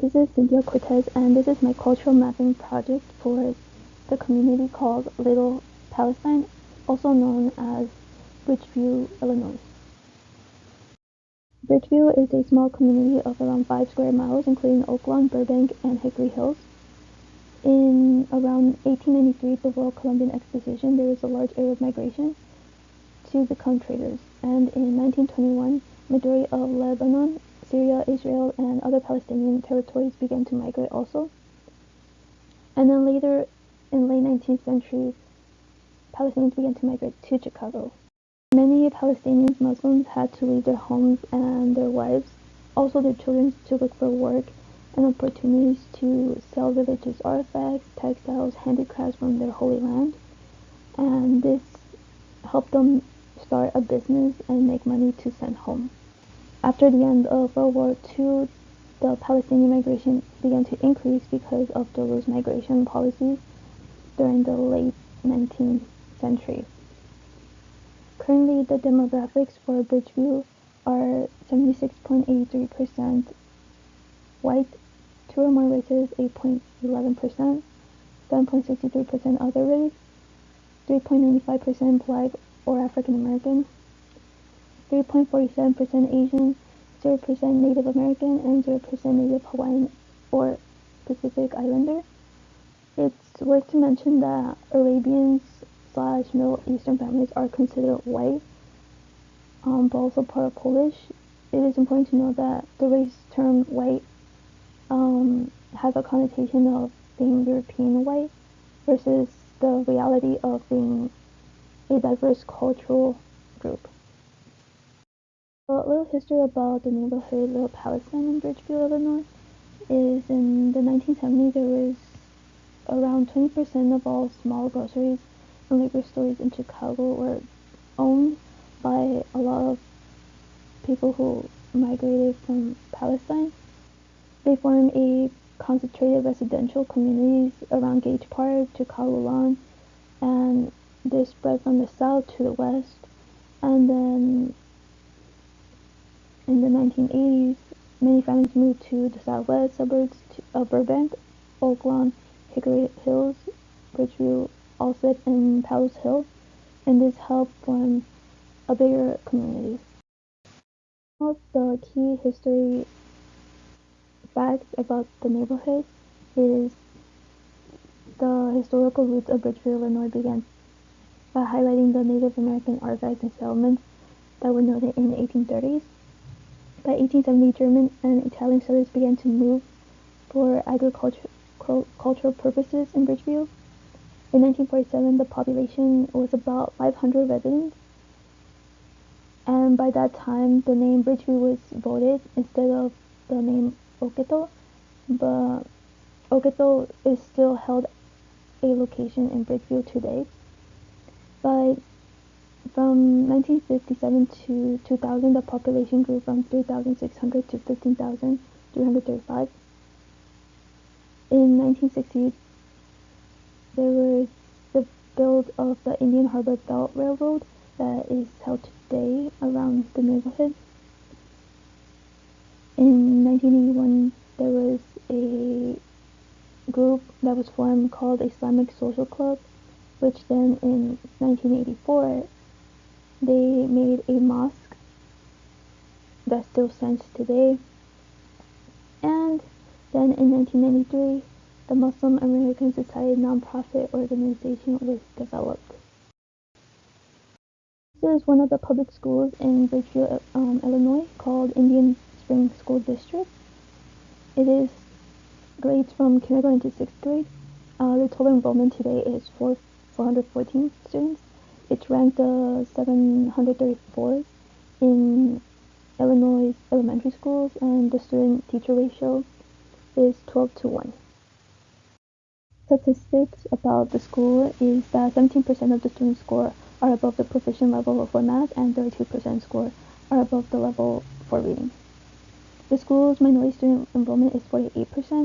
This is Cynthia Cortez, and this is my cultural mapping project for the community called Little Palestine, also known as Bridgeview, Illinois. Bridgeview is a small community of around 5 square miles, including Oaklawn, Burbank, and Hickory Hills. In around 1893, the World Columbian Exposition, there was a large Arab migration to become traders, and in 1921, majority of Lebanon, Syria, Israel, and other Palestinian territories began to migrate also. And then later, in late 19th century, Palestinians began to migrate to Chicago. Many Palestinian Muslims had to leave their homes and their wives, also their children, to look for work and opportunities to sell religious artifacts, textiles, handicrafts from their holy land. And this helped them start a business and make money to send home. After the end of World War II, the Palestinian migration began to increase because of the loose migration policies during the late 19th century. Currently, the demographics for Bridgeview are 76.83% white, 2 or more races 8.11%, 7.63% other race, 3.95% Black or African American, 3.47% Asian, 0% Native American, and 0% Native Hawaiian or Pacific Islander. It's worth to mention that Arabians/Middle Eastern families are considered white, but also part of Polish. It is important to know that the race term white has a connotation of being European white versus the reality of being a diverse cultural group. A little history about the neighborhood Little Palestine in Bridgeview, Illinois is in the 1970s there was around 20% of all small groceries and liquor stores in Chicago were owned by a lot of people who migrated from Palestine. They formed a concentrated residential communities around Gage Park, Chicago Lawn, and they spread from the south to the west. And then in the 1980s, many families moved to the southwest suburbs of Burbank, Oaklawn, Hickory Hills, Bridgeview, Alsip, and Palos Hill, and this helped form a bigger community. One of the key history facts about the neighborhood is the historical roots of Bridgeview, Illinois began by highlighting the Native American artifacts and settlements that were noted in the 1830s. By 1870, German and Italian settlers began to move for agricultural purposes in Bridgeview. In 1947, the population was about 500 residents, and by that time, the name Bridgeview was voted instead of the name Oquito, but Oquito is still held a location in Bridgeview today. But from 1957 to 2000, the population grew from 3,600 to 15,335. In 1960, there was the build of the Indian Harbor Belt Railroad that is held today around the neighborhood. In 1981, there was a group that was formed called Islamic Social Club, which then in 1984, they made a mosque that still stands today. And then in 1993, the Muslim American Society nonprofit organization was developed. This is one of the public schools in Bridgeview, Illinois, called Indian Spring School District. It is grades from kindergarten to 6th grade. The total enrollment today is 414 students. It's ranked 734th in Illinois elementary schools, and the student-teacher ratio is 12:1. Statistics about the school is that 17% of the students score are above the proficient level for math, and 32% score are above the level for reading. The school's minority student enrollment is 48%.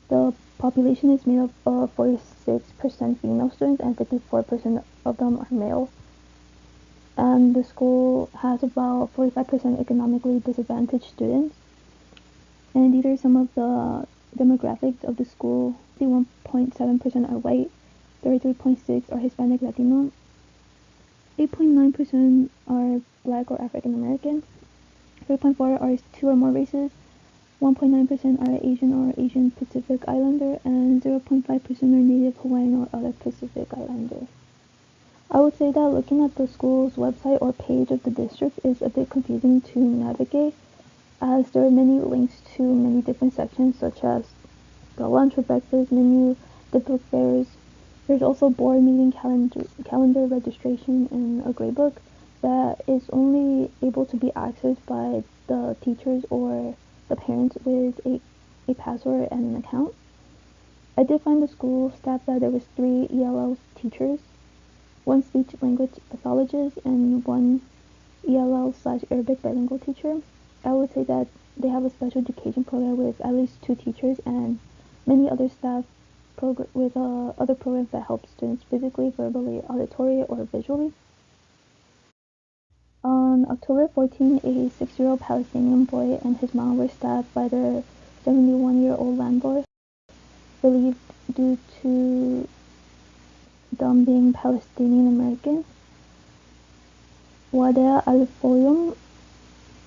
The population is made up of 46% female students and 54% of them are male. And the school has about 45% economically disadvantaged students. And these are some of the demographics of the school. 51.7% are white, 33.6% are Hispanic Latino, 8.9% are Black or African American, 3.4% are two or more races, 1.9% are Asian or Asian Pacific Islander, and 0.5% are Native Hawaiian or other Pacific Islander. I would say that looking at the school's website or page of the district is a bit confusing to navigate, as there are many links to many different sections such as the lunch or breakfast menu, the book fairs. There's also board meeting calendar registration and a gradebook that is only able to be accessed by the teachers or the parents with a password and an account. I did find the school staff that there was 3 ELL teachers, 1 speech language pathologist, and 1 ELL/Arabic bilingual teacher. I would say that they have a special education program with at least 2 teachers and many other staff with other programs that help students physically, verbally, auditory, or visually. On October 14, a 6-year-old Palestinian boy and his mom were stabbed by their 71-year-old landlord, believed due to them being Palestinian American. Wadea Al-Foyum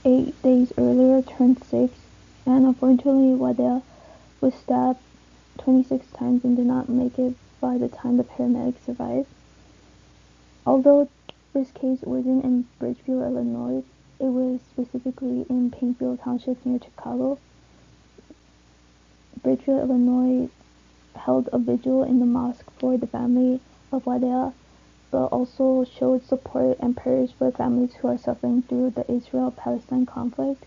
8 days earlier turned 6, and unfortunately Wadea was stabbed 26 times and did not make it by the time the paramedics arrived. Although this case wasn't in Bridgeview, Illinois, it was specifically in Painfield Township near Chicago. Bridgeview, Illinois held a vigil in the mosque for the family of Wadea, but also showed support and prayers for families who are suffering through the Israel-Palestine conflict.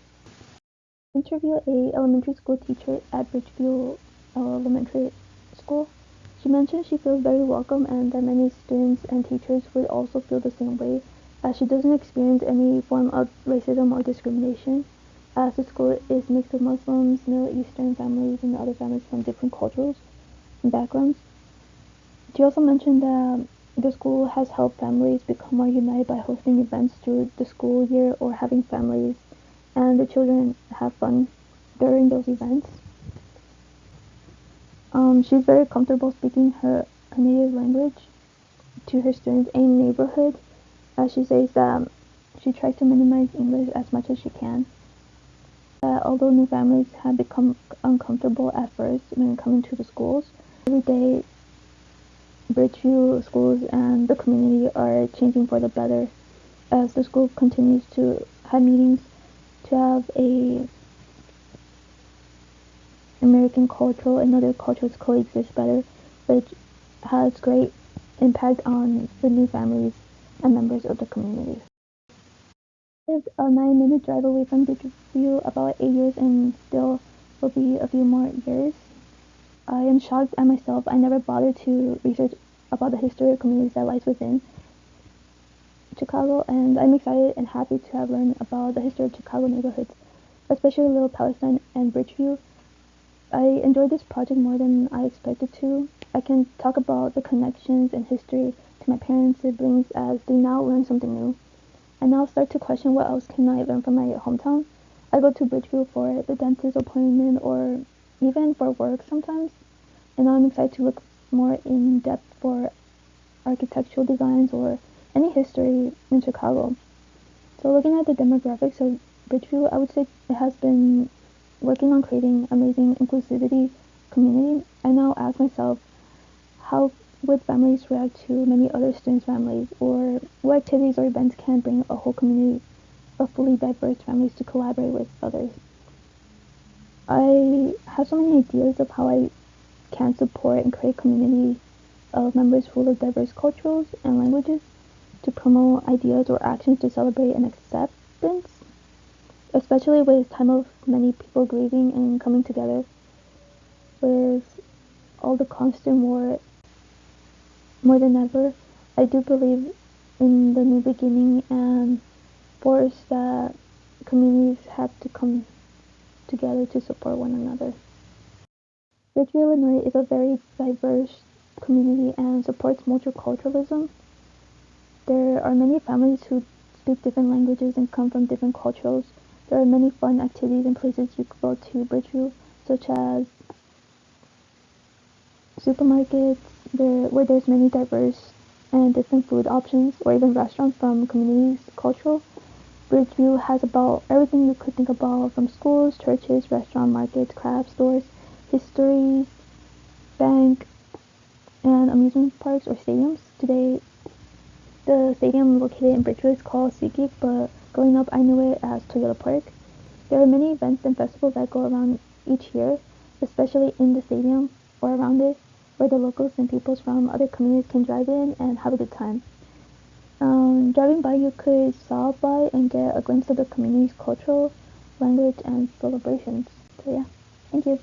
I interviewed a elementary school teacher at Bridgeview Elementary School. She mentioned she feels very welcome and that many students and teachers would also feel the same way, as she doesn't experience any form of racism or discrimination, as the school is mixed with Muslims, Middle Eastern families, and other families from different cultures and backgrounds. She also mentioned that the school has helped families become more united by hosting events through the school year or having families and the children have fun during those events. She's very comfortable speaking her native language to her students in the neighborhood, as she says that she tries to minimize English as much as she can. Although new families have become uncomfortable at first when coming to the schools, every day Bridgeview schools and the community are changing for the better, as the school continues to have meetings to have a American cultural and other cultures coexist better, which has great impact on the new families and members of the community. I lived a 9-minute drive away from Bridgeview about 8 years and still will be a few more years. I am shocked at myself. I never bothered to research about the history of communities that lies within Chicago, and I'm excited and happy to have learned about the history of Chicago neighborhoods, especially Little Palestine and Bridgeview. I enjoyed this project more than I expected to. I can talk about the connections and history to my parents, siblings, as they now learn something new. I now start to question what else can I learn from my hometown. I go to Bridgeview for the dentist appointment or even for work sometimes, and now I'm excited to look more in depth for architectural designs or any history in Chicago. So looking at the demographics of Bridgeview, I would say it has been working on creating amazing inclusivity community. I now ask myself, how would families react to many other students' families, or what activities or events can bring a whole community of fully diverse families to collaborate with others. I have so many ideas of how I can support and create community of members full of diverse cultures and languages to promote ideas or actions to celebrate and acceptance, especially with time of many people grieving and coming together with all the constant war. More than ever, I do believe in the new beginning and force that communities have to come together to support one another. Bridgeview, Illinois is a very diverse community and supports multiculturalism. There are many families who speak different languages and come from different cultures, There are many fun activities and places you could go to Bridgeview, such as supermarkets where there's many diverse and different food options, or even restaurants from communities cultural. Bridgeview has about everything you could think about, from schools, churches, restaurant, markets, craft stores, histories, bank, and amusement parks or stadiums. Today, the stadium located in Bridgeview is called SeaGeek, but growing up I knew it as Toyota Park. There are many events and festivals that go around each year, especially in the stadium or around it, where the locals and peoples from other communities can drive in and have a good time. Driving by, you could stop by and get a glimpse of the community's cultural language and celebrations. So yeah, thank you.